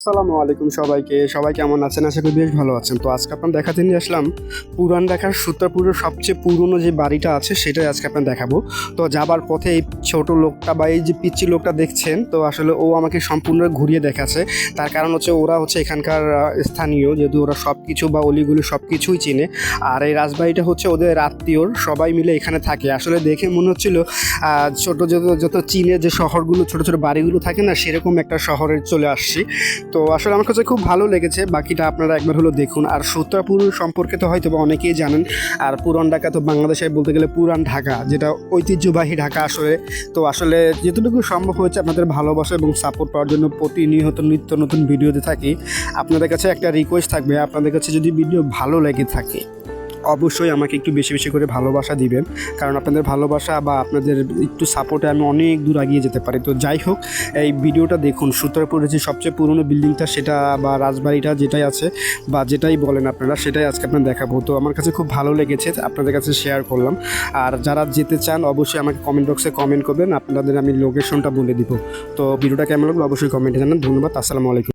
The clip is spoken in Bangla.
আসসালামু আলাইকুম সবাই কেমন আছেন? আশা করি বেশ ভালো আছেন। তো আজকে আপনার দেখাতে নিয়ে আসলাম পুরান ঢাকার সূত্রাপুরের সবচেয়ে পুরনো যে বাড়িটা আছে সেটাই আজকে আপনার দেখাবো। তো যাবার পথে এই ছোট লোকটা বা এই যে পিচ্চি লোকটা দেখছেন, তো আসলে ও আমাকে সম্পূর্ণ ঘুরিয়ে দেখাচ্ছে। তার কারণ হচ্ছে ওরা হচ্ছে এখানকার স্থানীয়, যেহেতু ওরা সব কিছু বা অলিগুলি সব কিছুই চিনে। আর এই রাজবাড়িটা হচ্ছে ওদের আত্মীয়র, সবাই মিলে এখানে থাকে। আসলে দেখে মনে হচ্ছিল ছোট যত যত চীনের যে শহরগুলো ছোট ছোট বাড়িগুলো থাকে না, সেরকম একটা শহরে চলে আসছি। তো আসলে আমার কাছে খুব ভালো লেগেছে। বাকিটা আপনারা একবার হলো দেখুন। আর সূত্রাপুর সম্পর্কে তো হয়তো বা অনেকেই জানেন। আর পুরান ঢাকা তো বাংলাদেশে বলতে গেলে পুরান ঢাকা, যেটা ঐতিহ্যবাহী ঢাকা আসলে। তো আসলে যেটুকু সম্ভব হয়েছে আপনাদের ভালোবাসা এবং সাপোর্ট পাওয়ার জন্য প্রতিনিয়ত নিত্য নতুন ভিডিওতে থাকি। আপনাদের কাছে একটা রিকোয়েস্ট থাকবে, আপনাদের কাছে যদি ভিডিও ভালো লেগে থাকে অবশ্যই আমাকে একটু বেশি বেশি করে ভালোবাসা দিবেন, কারণ আপনাদের ভালোবাসা বা আপনাদের একটু সাপোর্টে আমি অনেক দূর এগিয়ে যেতে পারি। তো যাই হোক, এই ভিডিওটা দেখুন। সূত্রাপুরের যে সবচেয়ে পুরনো বিল্ডিংটা সেটা বা রাজবাড়িটা যেটাই আছে বা যেটাই বলেন আপনারা, সেটাই আজকে আপনার দেখাবো। তো আমার কাছে খুব ভালো লেগেছে, আপনাদের কাছে শেয়ার করলাম। আর যারা যেতে চান অবশ্যই আমাকে কমেন্ট বক্সে কমেন্ট করবেন, আপনাদের আমি লোকেশনটা বলে দিব। তো ভিডিওটা কেমন লাগলো অবশ্যই কমেন্টে জানান। ধন্যবাদ। আসসালামু আলাইকুম।